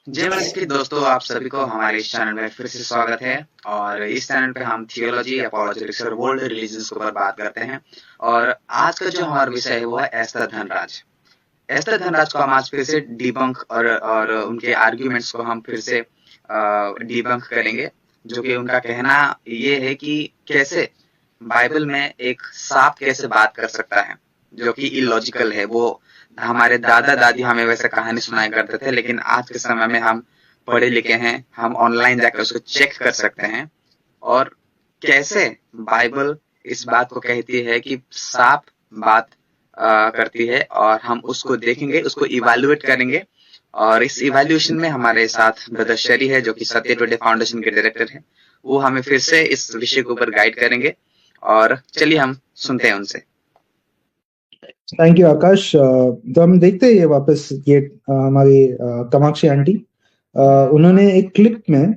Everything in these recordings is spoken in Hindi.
जय मसीह की दोस्तों, आप सभी को हमारे इस चैनल में फिर से स्वागत है। और इस चैनल पे हम थियोलॉजी, अपॉलोजेटिक्स और वर्ल्ड रिलीजन्स के ऊपर बात करते हैं। और आज का जो हमारा विषय है वो है एस्तर धनराज। एस्तर धनराज को हम आज फिर से डिबंक और उनके आर्ग्यूमेंट्स को हम फिर से डिबंक करेंगे, जो कि उनका कहना ये है कि कैसे बाइबल में एक सांप कैसे बात कर सकता है, जो कि इलॉजिकल है। वो हमारे दादा दादी हमें वैसे कहानी सुनाया करते थे, लेकिन आज के समय में हम पढ़े लिखे हैं, हम ऑनलाइन जाकर उसको चेक कर सकते हैं। और कैसे बाइबल इस बात को कहती है कि सांप बात करती है, और हम उसको देखेंगे, उसको इवैल्यूएट करेंगे। और इस इवैल्यूएशन में हमारे साथ ब्रदर शरी है, जो कि सत्य टुडे फाउंडेशन के डायरेक्टर है। वो हमें फिर से इस विषय के ऊपर गाइड करेंगे, और चलिए हम सुनते हैं उनसे। थैंक यू आकाश। तो हम देखते हैं ये वापस ये हमारी कामाक्षी आंटी उन्होंने एक क्लिप में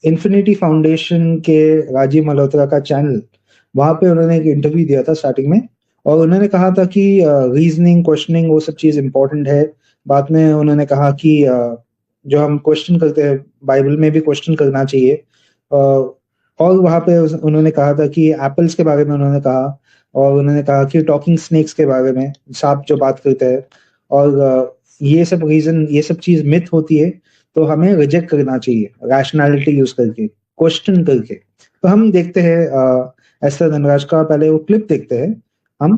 इन्फिनिटी फाउंडेशन के राजीव मल्होत्रा का चैनल, वहां पे उन्होंने एक इंटरव्यू दिया था स्टार्टिंग में, और उन्होंने कहा था कि रीजनिंग, क्वेश्चनिंग, वो सब चीज इंपॉर्टेंट है। बाद में उन्होंने कहा कि जो हम क्वेश्चन करते हैं बाइबल में भी क्वेश्चन करना चाहिए। और वहां पे उन्होंने कहा था कि एप्पल्स के बारे में उन्होंने कहा, और उन्होंने कहा कि टॉकिंग स्नेक्स के बारे में, सांप जो बात करते हैं, और ये सब रीजन, ये सब चीज मिथ होती है, तो हमें रिजेक्ट करना चाहिए रैशनैलिटी यूज करके, क्वेश्चन करके। तो हम देखते हैं एस्तर धनराज का पहले वो क्लिप देखते हैं हम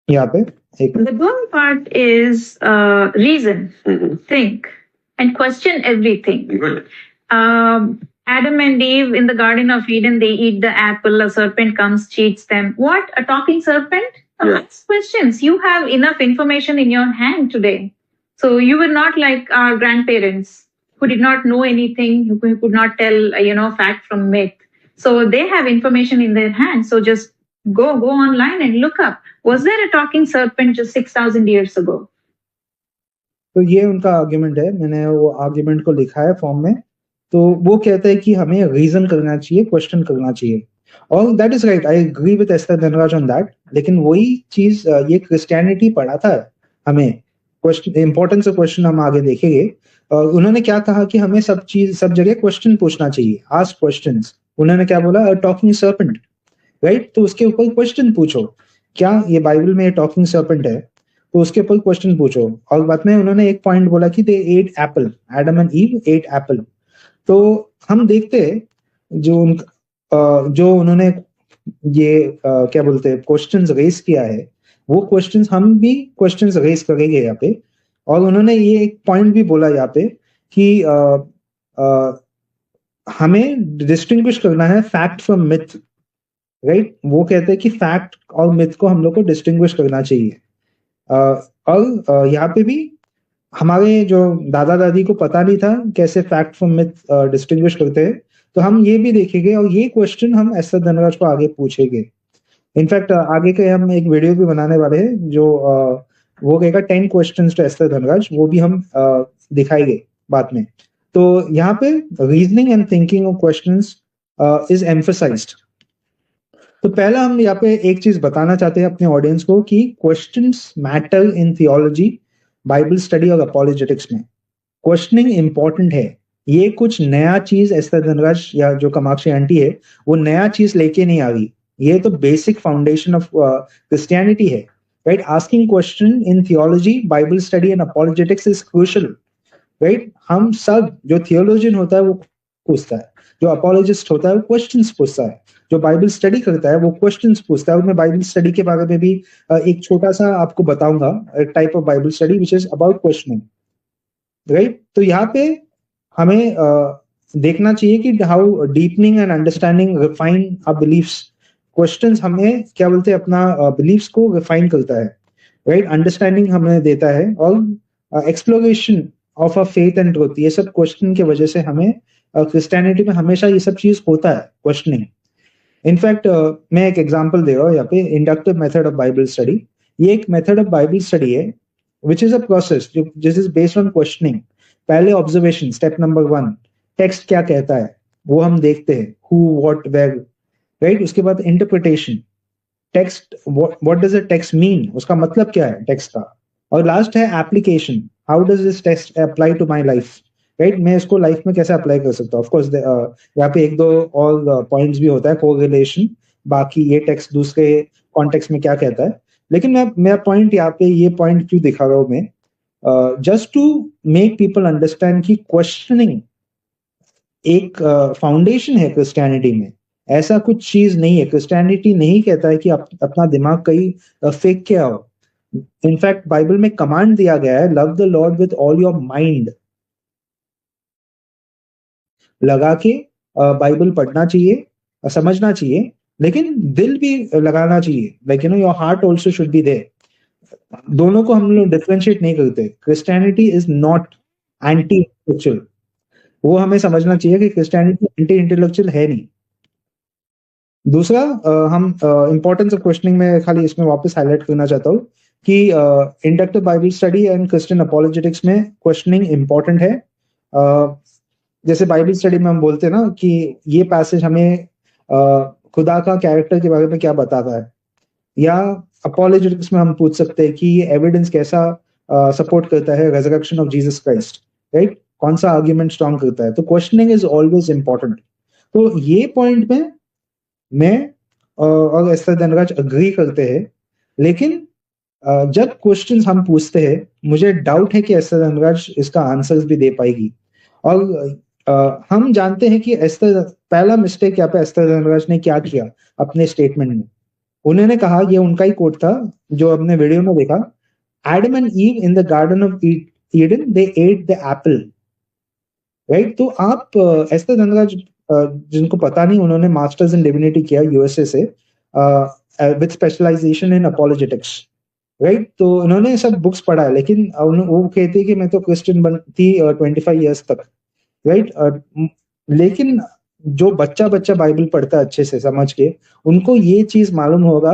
यहाँ पे एक। The good part is reason, think, and question everything. Good. Adam and Eve in the Garden of Eden, they eat the apple, a serpent comes, cheats them. What? A talking serpent? Yeah. Ask questions. You have enough information in your hand today. So you were not like our grandparents who did not know anything, who could not tell, fact from myth. So they have information in their hand. So just go online and look up. Was there a talking serpent just 6,000 years ago? तो ये उनका आर्ग्यूमेंट है, मैंने वो आर्ग्यूमेंट को लिखा है फॉर्म में। तो वो कहते हैं कि हमें रीजन करना चाहिए, क्वेश्चन करना चाहिए, और that is right. I agree with Esther Dhanraj on that. लेकिन वही चीज ये क्रिश्चियनिटी पढ़ाता है हमें, क्वेश्चन, इंपॉर्टेंस ऑफ क्वेश्चन हम आगे देखेंगे। और उन्होंने क्या कहा कि हमें सब जगह क्वेश्चन पूछना चाहिए, आस्क क्वेश्चंस। उन्होंने क्या बोला? Talking serpent, right? तो उसके ऊपर क्वेश्चन पूछो, क्या ये बाइबल में टॉकिंग सर्पेंट है? तो उसके ऊपर क्वेश्चन पूछो। और बाद में उन्होंने एक पॉइंट बोला कि they ate apple, Adam and Eve ate apple. तो हम देखते हैं जो उन्होंने ये क्या बोलते हैं क्वेश्चंस रेस किया है, वो क्वेश्चंस हम भी क्वेश्चंस रेस करेंगे यहाँ पे। और उन्होंने ये एक पॉइंट भी बोला यहाँ पे कि हमें डिस्टिंग्विश करना है फैक्ट फ्रॉम मिथ, राइट? वो कहते हैं कि फैक्ट और मिथ को हम लोग को डिस्टिंग्विश करना चाहिए। और यहाँ पे भी हमारे जो दादा दादी को पता नहीं था कैसे फैक्ट फ्रॉम मिथ डिस्टिंग्विश करते हैं, तो हम ये भी देखेंगे, और ये क्वेश्चन हम एस्तर धनराज को आगे पूछेंगे। इनफैक्ट आगे के हम एक वीडियो भी बनाने वाले हैं, जो वो कहेगा 10 क्वेश्चंस टू एस्तर धनराज, वो भी हम दिखाएंगे बाद में। तो यहाँ पे reasoning and thinking of questions is emphasized. तो पहला हम यहाँ पे एक चीज बताना चाहते हैं अपने ऑडियंस को कि questions matter in theology, Bible study और अपॉलोजेटिक्स में। क्वेश्चनिंग इंपॉर्टेंट है। ये कुछ नया चीज एस्तर धनराज या जो कामाक्षी आंटी है वो नया चीज लेके नहीं आ रही। ये तो बेसिक फाउंडेशन ऑफ क्रिश्चियनिटी है, right? Asking question in theology, Bible study and apologetics is crucial, right? हम सब, जो थियोलॉजियन होता है वो पूछता है, जो अपॉलोजिस्ट होता है वो क्वेश्चंस पूछता है, जो बाइबल स्टडी करता है वो क्वेश्चंस पूछता है। और मैं बाइबल स्टडी के बारे में भी एक छोटा सा आपको बताऊंगा, एक type of Bible study which is about questioning, right? तो यहाँ पे हमें देखना चाहिए कि how deepening and understanding refine our beliefs. Questions हमें क्या बोलते हैं, अपना बिलीफ्स को रिफाइन करता है, राइट? अंडरस्टैंडिंग हमें देता है, और exploration of a faith and truth, ये सब क्वेश्चन की वजह से हमें क्रिश्चियनिटी में हमेशा ये सब चीज होता है, क्वेश्चनिंग। इनफैक्ट मैं एक एग्जांपल दे रहा हूँ यहाँ पे, inductive method of Bible study. ये एक मेथड ऑफ बाइबल स्टडी है which is a process this is based on questioning. पहले ऑब्जर्वेशन, स्टेप नंबर 1, टेक्स्ट क्या कहता है वो हम देखते हैं, हु, व्हाट, वेयर, राइट? उसके बाद interpretation, text, what does a text mean, उसका मतलब क्या है टेक्स्ट का। और लास्ट है application, how does this test apply to my life, right? मैं इसको लाइफ में कैसे अप्लाई कर सकता हूँ? ऑफकोर्स यहाँ पे एक दो और पॉइंट्स भी होता है, कोरिलेशन, बाकी ये टेक्स्ट दूसरे कॉन्टेक्स्ट में क्या कहता है। लेकिन मेरा पॉइंट यहाँ पे, ये पॉइंट क्यों दिखा रहा हूँ मैं, just to make people understand कि क्वेश्चनिंग एक फाउंडेशन है क्रिश्चियनिटी में। ऐसा कुछ चीज नहीं है, क्रिश्चियनिटी नहीं कहता है कि अपना दिमाग कहीं फेंक के आओ। इनफैक्ट बाइबल में कमांड दिया गया है, love the Lord with all your mind, लगा के बाइबल पढ़ना चाहिए, समझना चाहिए, लेकिन दिल भी लगाना चाहिए, like your heart also should be there. दोनों को हम लोग डिफरेंशिएट नहीं करते। Christianity is not anti intellectual, वो हमें समझना चाहिए कि क्रिश्चियनिटी एंटी इंटेलेक्चुअल है नहीं। दूसरा, हम इंपॉर्टेंस ऑफ क्वेश्चनिंग में खाली इसमें वापस हाईलाइट करना चाहता हूँ कि inductive Bible study and Christian apologetics में क्वेश्चनिंग इंपॉर्टेंट है। जैसे बाइबल स्टडी में हम बोलते हैं ना कि ये पैसेज हमें खुदा का कैरेक्टर के बारे में क्या बताता है, या अपॉलोजेटिक्स में हम पूछ सकते हैं कि ये एविडेंस कैसा सपोर्ट करता है resurrection of Jesus Christ, right? कौन सा आर्ग्यूमेंट स्ट्रॉन्ग करता है। तो क्वेश्चनिंग इज ऑलवेज इंपॉर्टेंट। तो ये पॉइंट में मैं और एस्थर धनराज अग्री करते हैं, लेकिन जब क्वेश्चंस हम पूछते हैं, मुझे डाउट है कि एस्थर धनराज इसका आंसर्स भी दे पाएगी। और हम जानते हैं कि एस्थर, पहला मिस्टेक यहाँ पे एस्थर धनराज ने क्या किया अपने स्टेटमेंट में, उन्होंने कहा, ये उनका ही कोट था जो हमने वीडियो में देखा, Adam and ewe in the garden of Eden they at the Apple, right? तो आप एस्थर धनराज, जिनको पता नहीं, उन्होंने मास्टर्स इन डिविनिटी किया यूएसए से विद स्पेशलाइजेशन इन अपॉलोजेटिक्स, राइट? तो उन्होंने सब बुक्स पढ़ा है, लेकिन वो कहते हैं कि मैं तो क्रिश्चियन थी 25 ईयर्स तक, राइट? लेकिन जो बच्चा बाइबल पढ़ता है अच्छे से समझ के, उनको ये चीज मालूम होगा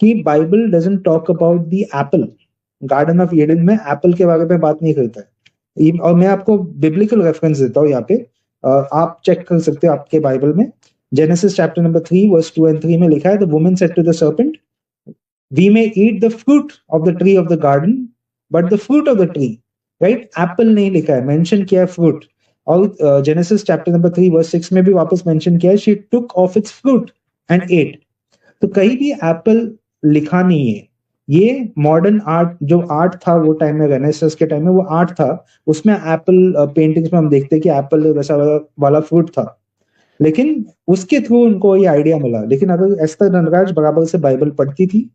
कि Bible doesn't talk about the Apple. Garden of Eden में एप्पल के बारे में बात नहीं करता है। और मैं आपको बिब्लिकल रेफरेंस देता हूँ यहाँ पे, आप चेक कर सकते हो आपके बाइबल में। Genesis chapter number 3 verse 2 and 3 में लिखा है, the woman said to the serpent, we may eat the fruit of the tree of the garden, but the fruit of the tree, right? Apple नहीं लिखा है, मेंशन किया है फ्रूट। और जेनेसिस चैप्टर नंबर 3 वर्स 6 में भी वापस मेंशन किया है, she took of its fruit and ate. तो कहीं भी एप्पल लिखा नहीं है। ये मॉडर्न आर्ट, जो आर्ट था वो टाइम में, रेनेसांस के टाइम में वो आर्ट था, उसमें एप्पल पेंटिंग्स में हम देखते हैं कि एप्पल वैसा वाला फ्रूट था, लेकिन उसके थ्रू उनको ये आइडिया मिला। लेकिन अगर एस्थर धनराज बराबर से बाइबल पढ़ती थी,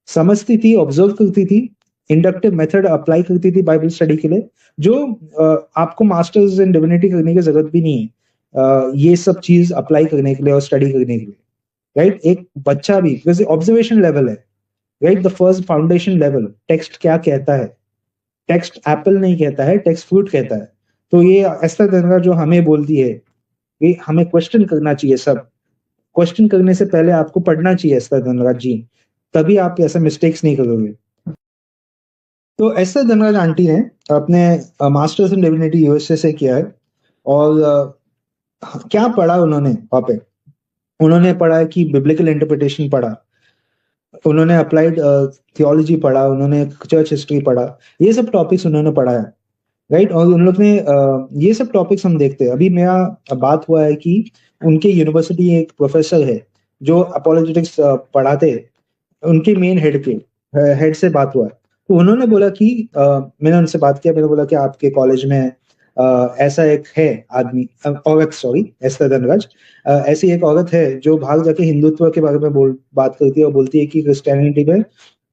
समझती थी, ऑब्जर्व करती थी, इंडक्टिव मेथड अप्लाई करती थी बाइबल स्टडी के लिए, जो आपको मास्टर्स इन डिविनिटी करने की जरूरत भी नहीं है ये सब चीज अप्लाई करने के लिए और स्टडी करने के लिए, राइट? एक बच्चा भी, बिकॉज ऑब्जर्वेशन लेवल है, right? The first foundation level, text क्या कहता है, टेक्स्ट एप्पल नहीं कहता है, टेक्स्ट फ्रूट कहता है। तो ये एस्थर धनराज जो हमें बोलती है, ये हमें क्वेश्चन करना चाहिए। सब क्वेश्चन करने से पहले आपको पढ़ना चाहिए एस्थर धनराज जी, तभी आप ऐसे मिस्टेक्स नहीं करोगे। तो एस्थर धनराज आंटी ने अपने मास्टर्स इन डिविनिटी यूएसए से किया है, और क्या पढ़ा उन्होंने वहां पे? उन्होंने पढ़ा है कि बिब्लिकल इंटरप्रिटेशन पढ़ा, उन्होंने अप्लाइड थियोलॉजी पढ़ा, उन्होंने चर्च हिस्ट्री पढ़ा, ये सब टॉपिक्स उन्होंने पढ़ा है, राइट? और उन लोग ने ये सब टॉपिक्स हम देखते हैं। अभी मेरा बात हुआ है कि उनके यूनिवर्सिटी एक प्रोफेसर है जो अपोलोजेटिक्स पढ़ाते, उनके मेन हेड से बात हुआ है। तो उन्होंने बोला कि मैंने उनसे बात किया, मैंने बोला कि आपके कॉलेज में ऐसा एक है आदमी, औरत, सॉरी, एस्थर धनराज, ऐसी एक औरत है जो भाग जाके हिंदुत्व के बारे में बात करती है और बोलती है कि क्रिश्चियनिटी में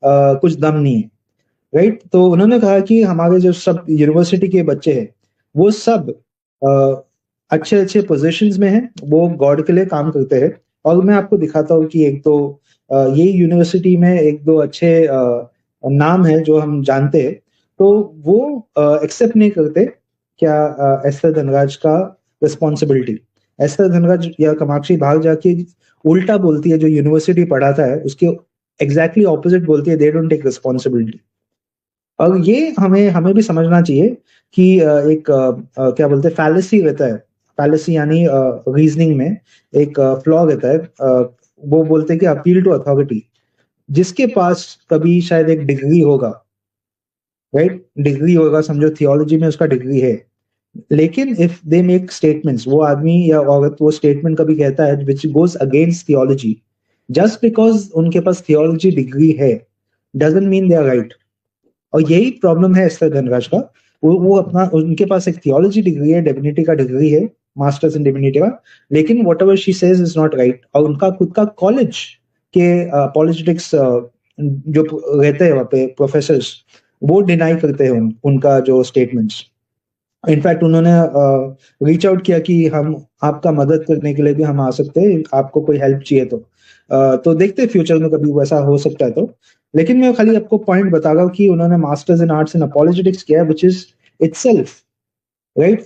कुछ दम नहीं है, राइट? तो उन्होंने कहा कि हमारे जो सब यूनिवर्सिटी के बच्चे हैं वो सब अच्छे अच्छे पोजीशंस में हैं, वो गॉड के लिए काम करते हैं। और मैं आपको दिखाता हूँ कि एक दो ये यूनिवर्सिटी में एक दो अच्छे नाम है जो हम जानते हैं, तो वो एक्सेप्ट नहीं करते क्या एस्थर धनराज का रिस्पॉन्सिबिलिटी। एस्थर धनराज या कामाक्षी भाग जाके उल्टा बोलती है, जो यूनिवर्सिटी पढ़ाता है उसके एग्जैक्टली ऑपोजिट बोलती है, दे डोंट टेक रिस्पॉन्सिबिलिटी। और ये हमें भी समझना चाहिए कि एक क्या बोलते हैं, फैलेसी रहता है। फैलेसी यानी रीजनिंग में एक फ्लॉ रहता है। वो बोलते हैं कि अपील टू अथॉरिटी, जिसके पास कभी शायद एक डिग्री होगा राइट, डिग्री होगा, समझो थियोलॉजी में उसका डिग्री है, लेकिन इफ दे मेक स्टेटमेंट्स, वो आदमी या औरत वो स्टेटमेंट कभी कहता है which goes against theology, just because उनके पास थियोलॉजी डिग्री है doesn't mean they are right. और यही प्रॉब्लम है एस्टर धनराज का। वो अपना, उनके पास एक थियोलॉजी डिग्री है, डिविनिटी का डिग्री है, मास्टर्स इन डिविनिटी का, लेकिन what ever she says is not right. और उनका खुद का कॉलेज के पॉलिटिक्स जो रहते हैं वहाँ पे प्रोफेसर्स, वो डिनाई करते हैं उनका जो स्टेटमेंट्स। इनफैक्ट उन्होंने रीच आउट किया कि हम आपका मदद करने के लिए भी हम आ सकते हैं, आपको कोई हेल्प चाहिए तो देखते हैं फ्यूचर में कभी वैसा हो सकता है तो। लेकिन मैं खाली आपको पॉइंट बता रहा हूँ कि उन्होंने masters in arts in apologetics किया है, which is itself right,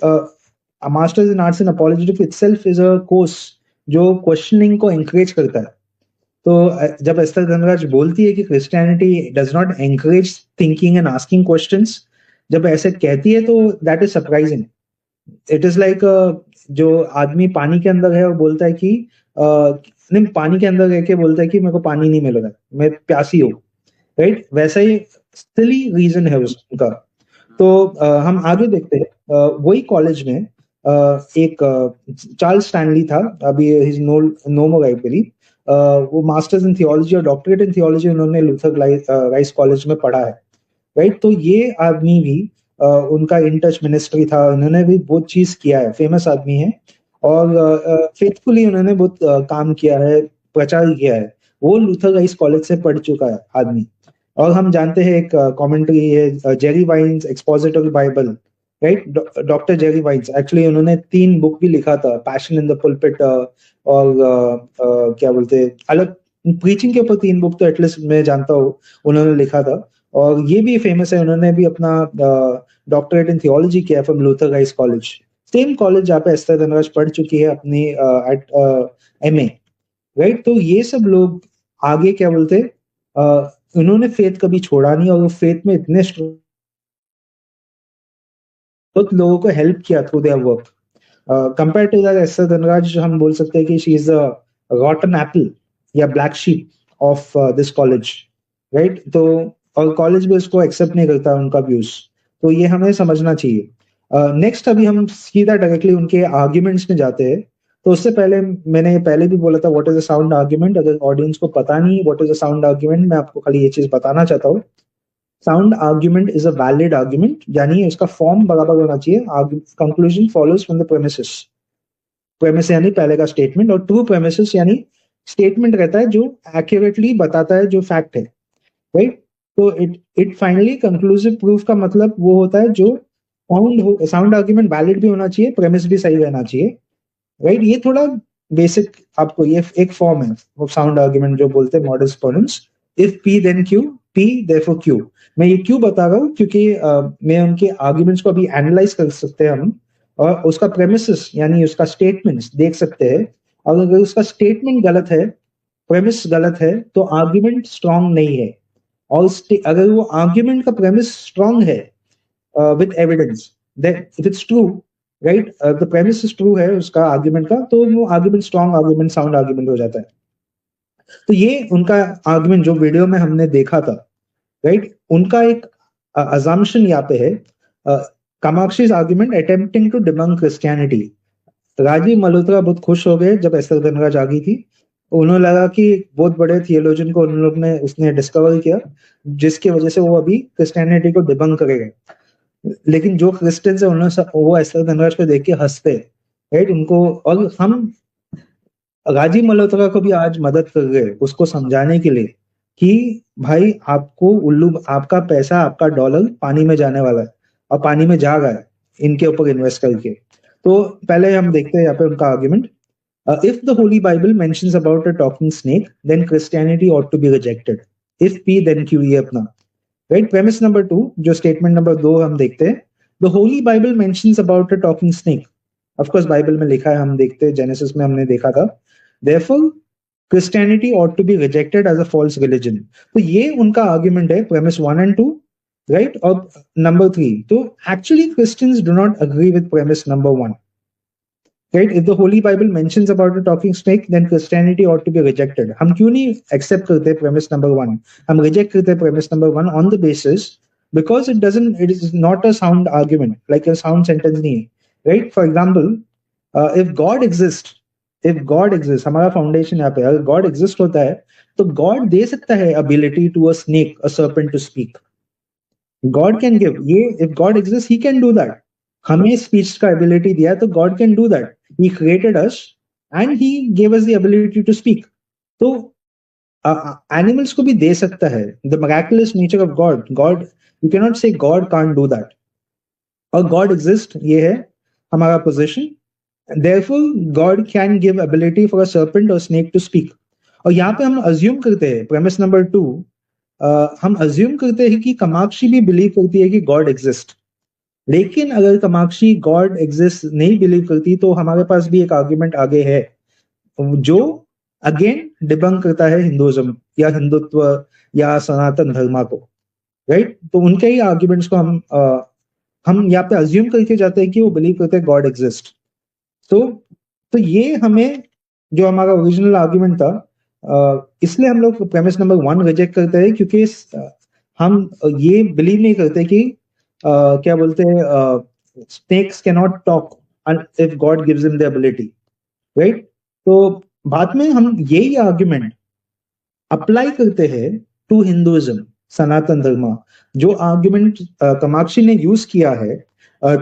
masters in arts in apologetics itself is a course जो क्वेश्चनिंग को एनकरेज करता है। तो जब एस्टर धनराज बोलती है कि Christianity does not encourage thinking and asking questions, जब ऐसे कहती है तो that is surprising. It is like जो आदमी पानी के अंदर है और बोलता है कि नहीं, पानी के अंदर रह के बोलता है कि मेरे को पानी नहीं मिल रहा, मैं प्यासी हूँ, राइट, वैसा ही सिली रीजन है उसका। तो हम आगे देखते हैं, वही कॉलेज में एक चार्ल्स स्टैनली था, अभी नो मोर आई बिलीव, वो मास्टर्स इन थियोलॉजी और डॉक्टरेट इन थियोलॉजी उन्होंने लूथर राइस कॉलेज में पढ़ा है, राइट। तो ये आदमी भी उनका इन टच मिनिस्ट्री था, उन्होंने भी बहुत चीज किया है, फेमस आदमी है, और फेथफुली उन्होंने बहुत काम किया है, प्रचार किया है। वो लूथर राइस कॉलेज से पढ़ चुका है आदमी। और हम जानते हैं एक कमेंट्री है Jerry Vines expository Bible, right, doctor Jerry Vines, actually उन्होंने 3 बुक भी लिखा था, पैशन इन द पुलपिट, और क्या बोलते हैं, अलग प्रीचिंग के ऊपर 3 बुक तो एटलीस्ट मैं जानता हूँ उन्होंने लिखा था। और ये भी फेमस है, उन्होंने भी अपना डॉक्टरेट इन थियोलॉजी किया from Luther rice college, same college जहाँ पे एस्टर धनराज पढ़ चुकी है अपनी एट एमए, राइट। तो ये सब लोग आगे क्या बोलते, उन्होंने फेथ कभी छोड़ा नहीं, और वो फेथ में इतने बहुत लोगों को हेल्प किया through their work. Compare to that Esther Dhanraj हम बोल सकते हैं कि she is a rotten apple या black sheep of this college, right. तो और कॉलेज भी उसको एक्सेप्ट नहीं करता उनका व्यूज, तो ये हमें समझना चाहिए। नेक्स्ट अभी हम सीधा डायरेक्टली उनके आर्ग्यूमेंट्स में जाते हैं। तो उससे पहले मैंने पहले भी बोला था what is a sound argument, अगर ऑडियंस को पता नहीं what is a sound argument, मैं आपको खाली ये चीज बताना चाहता हूँ। Sound argument is a valid argument, यानी उसका फॉर्म बराबर होना चाहिए, conclusion follows from the premises, premise यानी पहले का स्टेटमेंट, और ट्रू प्रेमिसेस यानी स्टेटमेंट रहता है जो एक्यूरेटली बताता है जो फैक्ट है, राइट। तो इट फाइनली कंक्लूसिव प्रूफ का मतलब वो होता है जो साउंड आर्ग्यूमेंट वैलिड भी होना चाहिए, प्रेमिस भी सही रहना चाहिए, राइट। ये थोड़ा बेसिक आपको, ये एक फॉर्म है वो साउंड आर्ग्यूमेंट जो बोलते हैं modern proponents, if P then Q, P therefore Q. मैं ये क्यों बता रहा हूँ क्योंकि मैं उनके आर्ग्यूमेंट्स को अभी एनालाइज कर सकते हैं हम, और उसका प्रेमिसेस यानी उसका स्टेटमेंट्स देख सकते हैं। और अगर उसका स्टेटमेंट गलत है, प्रेमिस गलत है, तो आर्ग्यूमेंट स्ट्रांग नहीं है। और अगर वो आर्ग्यूमेंट का प्रेमिस स्ट्रांग है with evidence, that if it's true, right, the premise is true है उसका आर्ग्यूमेंट का, तो वो argument strong argument, sound argument हो जाता है। तो ये उनका आर्ग्यूमेंट जो वीडियो में हमने देखा था, राइट, उनका एक अजम्पशन यहाँ पे है, कामाक्षी's argument attempting to debunk Christianity. Rajiv Malhotra बहुत खुश हो गए जब एस्टर धनराज आ गई थी, उन्होंने लगा कि बहुत बड़े थियोलॉजियन को उन लोग ने उसने डिस्कवर किया, जिसकी वजह से वो अभी क्रिश्चियनिटी को डिबंक करेंगे। लेकिन जो क्रिश्चियंस है उन्होंने वो एस्टर धनराज को देख के हंसते, राइट, उनको। और हम राजीव मल्होत्रा को भी आज मदद कर रहे उसको समझाने के लिए कि भाई आपको उल्लू, आपका पैसा, आपका डॉलर पानी में जाने वाला है, और पानी में जा रहा है इनके ऊपर इन्वेस्ट करके। तो पहले हम देखते हैं यहाँ पे उनका argument. If the holy Bible mentions about a talking snake then Christianity ought to be rejected, if P then Q, ये अपना राइट। प्रेमिस नंबर 2 जो स्टेटमेंट नंबर 2 हम देखते हैं, the holy Bible mentions about a talking snake, of course Bible में लिखा है, हम देखते हैं जेनेसिस में हमने देखा था, therefore Christianity ought to be rejected as a false religion। तो ये उनका आर्ग्यूमेंट है, premise 1 and 2, right। और number 3, तो actually Christians do not agree with premise number 1, right। If the Holy Bible mentions about a talking snake, then Christianity ought to be rejected। हम क्यों नहीं accept करते premise number 1, हम reject करते premise number 1 on the basis because it is not a sound argument, like a sound sentence नहीं है, right? For example, if God exists, हमारा फाउंडेशन यहाँ पे, अगर God exist होता है तो God दे सकता है ability to a snake, a serpent to speak. God can give, ये if God exists, he can do that. हमें speech का ability दिया है तो God can do that. He created us and he gave us the ability to speak. तो animals को भी दे सकता है. The miraculous nature of God, you cannot say God can't do that. और God exists, ये है हमारा position. Therefore, God can give ability for a serpent or snake to speak. और यहाँ पे हम assume करते हैं, premise number 2, हम assume करते हैं कि कामाक्षी भी believe करती है कि God exist. लेकिन अगर कामाक्षी God exist नहीं believe करती तो हमारे पास भी एक argument आगे है जो अगेन डिबंक करता है हिंदुइज्म या हिंदुत्व या सनातन धर्म को, राइट? तो उनके ही आर्ग्यूमेंट्स को हम यहाँ पे अज्यूम करके जाते हैं कि वो बिलीव करते हैं गॉड एग्जिस्ट. तो ये हमें जो हमारा ओरिजिनल आर्ग्यूमेंट था, इसलिए हम लोग प्रेमिस नंबर 1 रिजेक्ट करते हैं, क्योंकि हम ये बिलीव नहीं करते कि क्या बोलते हैं, snakes can not talk if God gives them the ability, right? तो बाद में हम यही आर्ग्यूमेंट अप्लाई करते हैं टू हिंदुइज्म, सनातन धर्म. जो आर्ग्यूमेंट कामाक्षी ने यूज किया है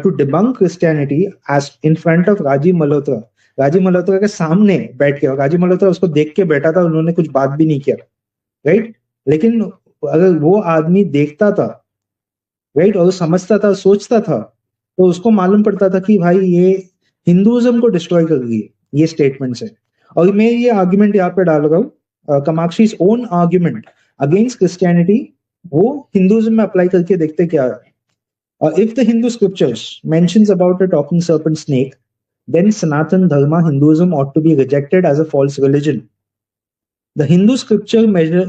to debunk Christianity as in front of Rajiv Malhotra के सामने बैठ के, राजीव मल्होत्रा उसको देख के बैठा था, उन्होंने कुछ बात भी नहीं किया, राइट? लेकिन अगर वो आदमी देखता था, राइट, और समझता था, सोचता था, तो उसको मालूम पड़ता था कि भाई ये हिंदुइज्म को डिस्ट्रॉय कर रही है ये स्टेटमेंट से. और मैं ये आर्ग्यूमेंट यहाँ पे डाल रहा हूँ, कामाक्षी's own argument against Christianity, वो हिंदुइज्म में अप्लाई करके देखते क्या है. If the Hindu scriptures mentions about a talking serpent snake, then Sanatan Dharma, Hinduism, ought to be rejected as a false religion. The Hindu scripture measure,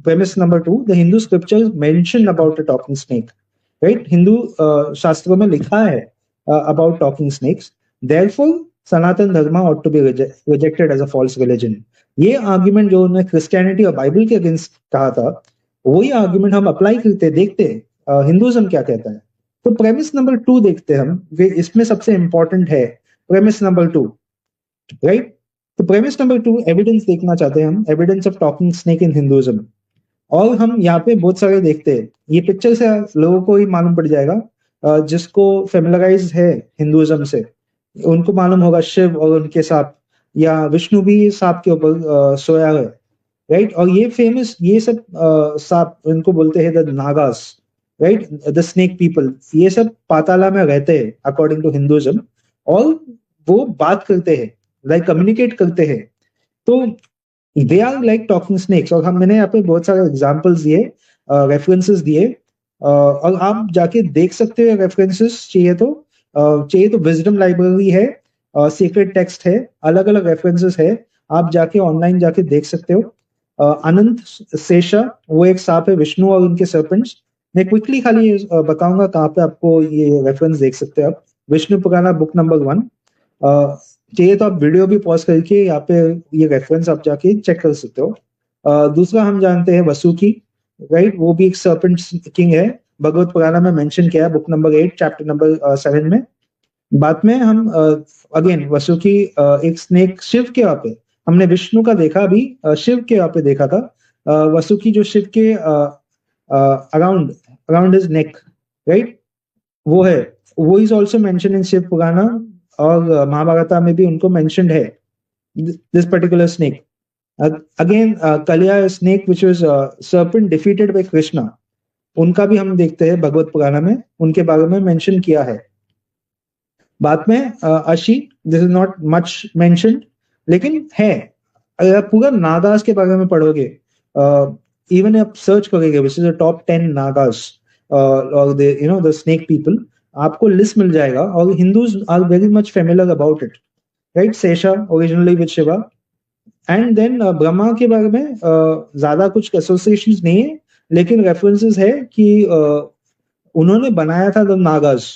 premise number 2, the Hindu scriptures mention about a talking snake, right? Hindu शास्त्रों में लिखा है about talking snakes. Therefore, Sanatan Dharma ought to be rejected as a false religion. ये आर्ग्यूमेंट जो उन्होंने क्रिश्चियनिटी और बाइबल के अगेंस्ट कहा था, वही आर्ग्यूमेंट हम अप्लाई करते देखते हिंदुइज्म क्या कहता है. तो प्रेमिस नंबर 2 देखते हम, इसमें सबसे इंपॉर्टेंट है प्रेमिस नंबर 2, राइट? तो प्रेमिस नंबर 2 एविडेंस देखना चाहते हैं हम, evidence of talking snake in Hinduism. और हम यहाँ पे बहुत सारे देखते हैं, ये पिक्चर से लोगों को ही मालूम पड़ जाएगा, जिसको फेमिलराइज है हिंदुइज्म से उनको मालूम होगा शिव और उनके सांप, या विष्णु भी सांप के ऊपर सोया है, राइट? और ये फेमस, ये सब सांप इनको बोलते हैं the Nagas, right, the snake people. ये सब पाताला में रहते हैं अकॉर्डिंग टू हिंदुइज्म, और वो बात करते हैं, लाइक कम्युनिकेट करते हैं. तो they are like talking snakes. और मैंने यहाँ पे बहुत सारे एग्जाम्पल्स दिए, रेफरेंसेस दिए, और आप जाके देख सकते हो. रेफरेंसेस चाहिए तो विजडम लाइब्रेरी है, सीक्रेट टेक्स्ट है, अलग अलग रेफरेंसेस है, आप जाके ऑनलाइन जाके देख सकते हो. अनंत शेषा, वो एक सांप है, विष्णु और उनके सर्पेंट्स. मैं क्विकली खाली बताऊंगा कहाँ पे आपको ये रेफरेंस देख सकते हो आप. विष्णु पुराना बुक नंबर 1, चाहिए तो आप वीडियो भी पॉज करके यहाँ पे ये रेफरेंस आप जाके चेक कर सकते हो. दूसरा हम जानते हैं वसुकी, राइट, वो भी एक सर्पेंट किंग है, भगवत पुराण में मेंशन किया है बुक नंबर 8 चैप्टर नंबर 7 में. बाद में हम अगेन वसुकी एक स्नेक शिव के यहाँ पे, हमने विष्णु का देखा, अभी शिव के यहाँ पे देखा था. वसुकी जो शिव के अराउंड हिज नेक, राइट, वो है, वो is also mention in Shiva Purana, और महाभारता में भी उनको मेंशन्ड है this particular snake. Again Kaliya snake which was serpent defeated by Krishna, उनका भी हम देखते हैं भगवत पुराण में, उनके बारे में मेंशन किया है. बाद में अशी, this is not much mentioned, लेकिन है. अगर आप पूरा नागास के बारे में पढ़ोगे, इवन आप सर्च करोगे which is the top 10 Nagas और द स्नेक पीपल, आपको लिस्ट मिल जाएगा. और Hindus are very much familiar about it, right? Shesha originally with Shiva, and then Brahma के बारे में ज्यादा कुछ एसोसिएशंस नहीं है, लेकिन रेफरेंसेस है कि उन्होंने बनाया था the Nagas,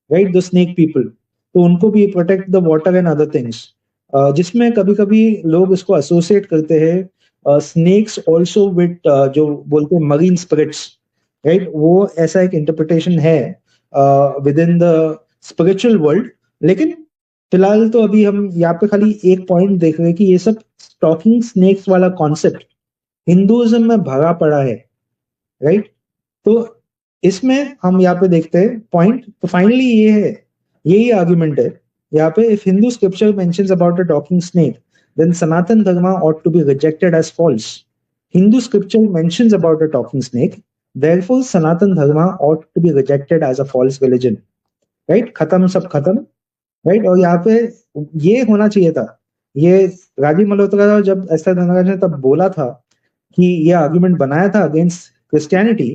right, the snake people. तो उनको भी protect the water and other things, जिसमें कभी कभी लोग इसको एसोसिएट करते हैं स्नेक्स ऑल्सो विद जो बोलते हैं मरीन स्पिरिट्स. राइट, वो ऐसा एक इंटरप्रिटेशन है with in the spiritual world. लेकिन फिलहाल तो अभी हम यहाँ पे खाली एक पॉइंट देख रहे हैं कि ये सब टॉकिंग स्नेक्स वाला कॉन्सेप्ट हिंदुइज्म में भरा पड़ा है, राइट। तो इसमें हम यहाँ पे देखते हैं पॉइंट, तो फाइनली ये है, यही आर्ग्यूमेंट है यहाँ पे। If Hindu scripture mentions about a talking snake, then Sanatan Dharma ought to be rejected as false. Hindu scripture mentions about a talking snake, therefore Sanatan Dharma ought to be rejected as a false religion. Right? खत्म, सब खत्म। राइट, और यहाँ पे ये होना चाहिए था, ये राजीव मल्होत्रा जब एस आर धनराज ने तब बोला था कि ये आर्ग्यूमेंट बनाया था अगेंस्ट क्रिश्चियनिटी,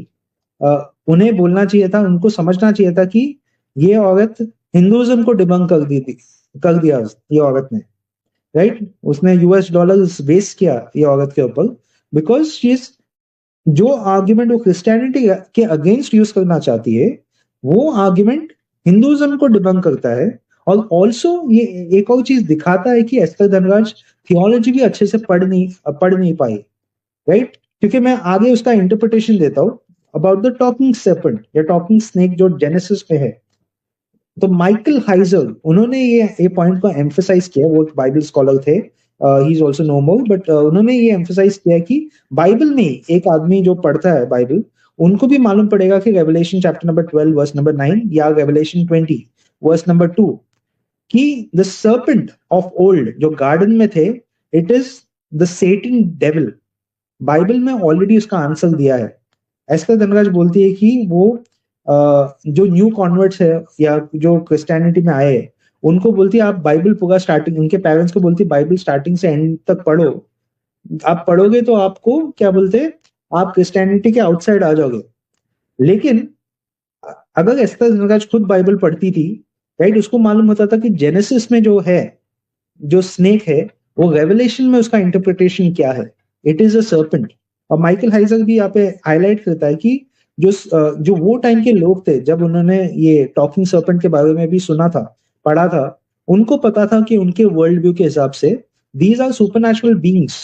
उन्हें बोलना चाहिए था, उनको समझना चाहिए था कि ये औरत हिंदुइज्म को डिबंक कर दिया ये औरत ने, राइट। उसने $US वेस्ट किया ये औरत के ऊपर, बिकॉज शी इज, जो आर्ग्यूमेंट वो क्रिश्चियनिटी के अगेंस्ट यूज करना चाहती है, वो आर्ग्यूमेंट हिंदुइज्म को डिबंक करता है। और ऑल्सो ये एक और चीज दिखाता है कि एस्टर धनराज थियोलॉजी भी अच्छे से पढ़ नहीं पाई, राइट। क्योंकि मैं आगे उसका इंटरप्रिटेशन देता हूँ अबाउट द टॉकिंग serpent या टॉकिंग स्नेक जो जेनेसिस में है। तो माइकल हाइजर, उन्होंने ये पॉइंट को एम्फेसाइज किया, वो बाइबल स्कॉलर थे, he is also no more, but उन्होंने ये एम्फेसाइज किया कि बाइबल में एक आदमी जो पढ़ता है बाइबल, उनको भी मालूम पड़ेगा कि Revelation chapter number 12 verse number 9 या रेवलेशन 20 वर्स नंबर 2 कि द सर्पेंट ऑफ ओल्ड जो गार्डन में थे, it is the Satan devil. Bible में ऑलरेडी उसका आंसर दिया है। एस्टर धनराज बोलती है कि वो जो न्यू कॉन्वर्ट्स है या जो क्रिश्चियनिटी में आए हैं, उनको बोलती है आप बाइबल पूरा स्टार्टिंग, उनके पेरेंट्स को बोलती है बाइबल स्टार्टिंग से एंड तक पढ़ो, आप पढ़ोगे तो आपको क्या बोलते हैं, आप क्रिश्चियनिटी के आउटसाइड आ जाओगे। लेकिन अगर एस्टर धनराज खुद बाइबल पढ़ती थी, राइट, उसको मालूम होता था कि जेनेसिस में जो है, जो स्नेक है, वो रेवलेशन में उसका इंटरप्रिटेशन क्या है, इट इज अ सर्पेंट। और माइकल हाइजर भी यहाँ पे हाईलाइट करता है कि जो वो टाइम के लोग थे जब उन्होंने ये टॉकिंग सर्पेंट के बारे में भी सुना था, पढ़ा था, उनको पता था कि उनके वर्ल्ड व्यू के हिसाब से दीज आर सुपरनैचुरल बीइंग्स।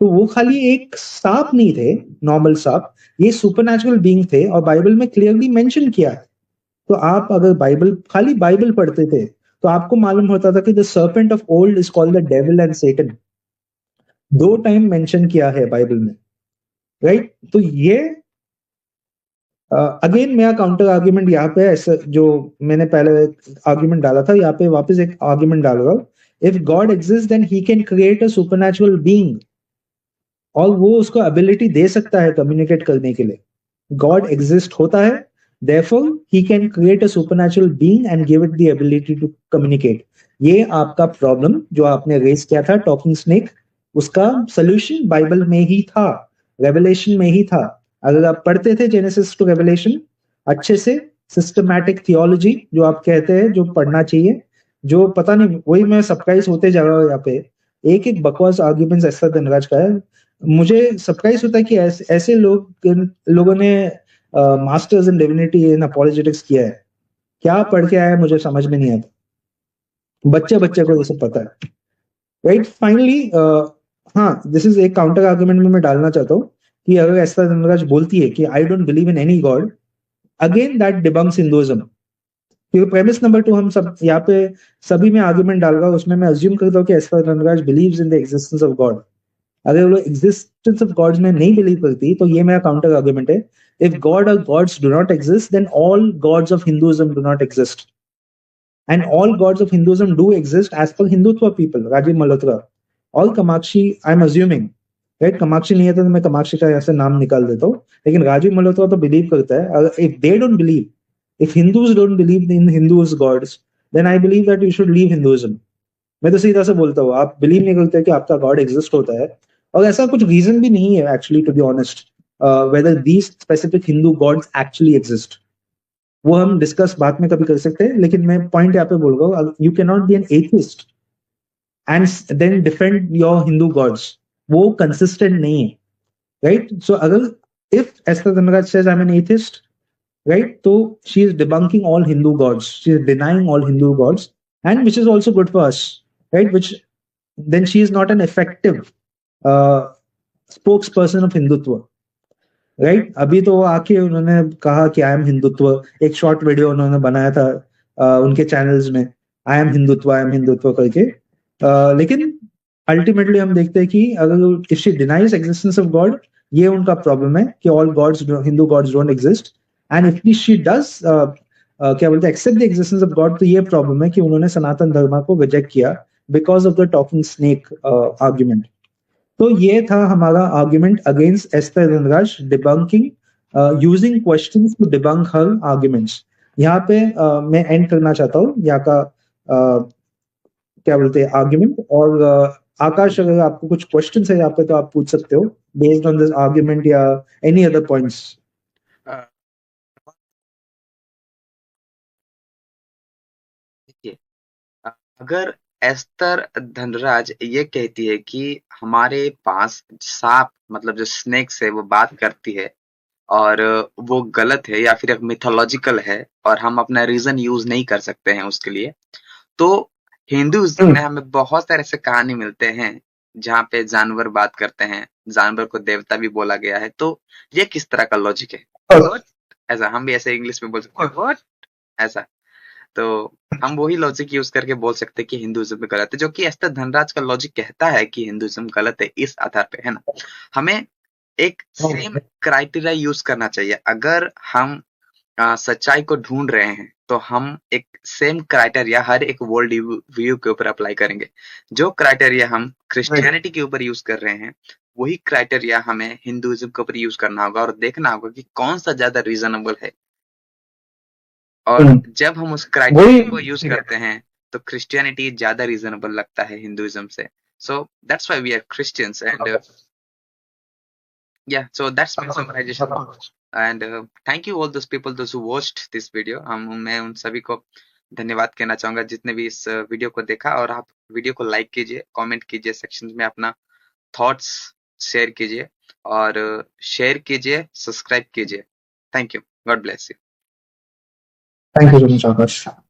तो वो खाली एक सांप नहीं थे, नॉर्मल सांप, ये सुपरनैचुरल बीइंग थे, और बाइबल में क्लियरली मेंशन किया है। तो आप अगर खाली बाइबल पढ़ते थे तो आपको मालूम होता था कि the serpent of old is called the devil and Satan, 2 time mention किया है बाइबल में, राइट। तो ये अगेन मेरा काउंटर आर्ग्यूमेंट यहाँ पे, ऐसा जो मैंने पहले आर्ग्यूमेंट डाला था, यहाँ पे वापस एक आर्ग्यूमेंट डाल रहा हूँ। If God exist then he can create a supernatural being, और वो उसको एबिलिटी दे सकता है कम्युनिकेट करने के लिए। गॉड एग्जिस्ट होता है, therefore he can create a supernatural being and give it the ability to communicate. ये आपका प्रॉब्लम जो आपने रेज किया था टॉकिंग स्नेक, उसका सोल्यूशन बाइबल में ही था, रेवलेशन में ही था। अगर आप पढ़ते थे जेनेसिस टू रेवलेशन अच्छे से, सिस्टमैटिक थियोलॉजी जो आप कहते हैं, जो पढ़ना चाहिए, जो पता नहीं, वही मैं सरप्राइज होते जा रहा हूँ यहाँ पे, एक एक बकवास आर्ग्यूमेंट्स एस्टर धनराज का है। मुझे सरप्राइज होता है कि ऐसे लोगों ने masters in divinity in apologetics किया है, क्या पढ़ के आया मुझे समझ में नहीं आता, बच्चे को ये सब पता है, राइट। फाइनली हाँ, दिस इज एक काउंटर आर्गुमेंट में मैं डालना चाहता हूँ कि अगर एस्टर धनराज बोलती है कि I don't believe in any god, again that debunks Hinduism. क्योंकि प्रेमिस नंबर 2 हम सब यहाँ पे सभी में आर्गुमेंट डाल रहा हूँ, उसमें मैं अज्यूम करता हूँ कि Esther Dhanraj believes in the existence of God. अगर वो एग्जिस्टेंस ऑफ गॉड्स में नहीं बिलीव करती तो ये मेरा काउंटर आर्गुमेंट है, if God or gods do not exist, then all gods of Hinduism do not exist. And all gods of Hinduism do exist as per Hindutva people, Rajiv Malhotra. All Kamakshi, I'm assuming, right? Kamakshi नहीं है तो मैं Kamakshi का यहाँ से नाम निकाल देता हूँ, लेकिन राजीव मल्होत्रा तो बिलीव करता है। If they don't believe, if Hindus don't believe in Hindus gods, then I believe that you should leave Hinduism. मैं तो सीधा से बोलता हूँ, आप बिलीव नहीं करते कि आपका गॉड एग्जिस्ट होता है, और ऐसा कुछ रीजन भी नहीं है actually, to be honest, whether these specific Hindu gods actually exist. वो हम डिस्कस बाद में कभी कर सकते हैं, लेकिन मैं पॉइंट यहाँ पे बोल रहा हूँ, you can not be an atheist and then defend your Hindu gods, वो कंसिस्टेंट नहीं है, राइट। सो अगर if Esther Dhanraj says I am an atheist, right, तो she is debunking all Hindu gods, she is denying all Hindu gods, and which is also good for us, right, which then she is not an effective spokesperson of Hindutva. Right. अभी तो आके उन्होंने कहा कि आई एम हिंदुत्व, एक शॉर्ट वीडियो उन्होंने बनाया था उनके चैनल्स में, आई एम हिंदुत्व करके। लेकिन अल्टीमेटली हम देखते हैं कि अगर if she denies existence of God, ये उनका प्रॉब्लम है कि all gods, Hindu gods don't exist. And if she does क्या बोलते हैं, except the existence of God, तो ये प्रॉब्लम है कि उन्होंने सनातन धर्म को रिजेक्ट किया because of the talking snake argument. तो ये था हमारा argument against Esther Dhanraj, debunking using questions to debunk हर आर्ग्यूमेंट्स। यहाँ पे मैं एंड करना चाहता हूँ यहाँ का क्या बोलते हैं आर्ग्यूमेंट। और आकाश, अगर आपको कुछ क्वेश्चन है यहाँ पे तो आप पूछ सकते हो बेस्ड ऑन दिस आर्ग्यूमेंट या एनी अदर पॉइंट्स। देखिए, अगर एस्तर धनराज ये कहती है कि हमारे पास सांप, मतलब जो स्नेक्स है, वो बात करती है और वो गलत है या फिर एक मिथोलॉजिकल है और हम अपना रीजन यूज नहीं कर सकते हैं उसके लिए, तो हिंदुइज्म में हमें बहुत सारे ऐसे कहानी मिलते हैं जहाँ पे जानवर बात करते हैं, जानवर को देवता भी बोला गया है। तो ये किस तरह का लॉजिक है? What? ऐसा हम भी ऐसे इंग्लिश में बोल सकते हैं, What? ऐसा। तो हम वही लॉजिक यूज करके बोल सकते हैं कि हिंदुइज्म में गलत है, जो कि एस्तर धनराज का लॉजिक कहता है कि हिंदुइज्म गलत है इस आधार पे, है ना। हमें एक सेम क्राइटेरिया यूज करना चाहिए। अगर हम सच्चाई को ढूंढ रहे हैं तो हम एक सेम क्राइटेरिया हर एक वर्ल्ड व्यू के ऊपर अप्लाई करेंगे। जो क्राइटेरिया हम क्रिश्चियनिटी के ऊपर यूज कर रहे हैं, वही क्राइटेरिया हमें हिंदुइज्म के ऊपर यूज करना होगा और देखना होगा कि कौन सा ज्यादा रीजनेबल है। और जब हम उस क्राइटेरिया को यूज करते हैं तो क्रिश्चियनिटी ज्यादा रीजनेबल लगता है हिंदुइज्म से। So that's why we are Christians and yeah, so that's my summarization. And thank you all those people those who watched this video. मैं उन सभी को धन्यवाद कहना चाहूंगा जितने भी इस वीडियो को देखा। और आप वीडियो को लाइक कीजिए, कमेंट कीजिए, सेक्शन में अपना थॉट्स शेयर कीजिए और शेयर कीजिए, सब्सक्राइब कीजिए। Thank you, God bless you. Thank you so much Akash.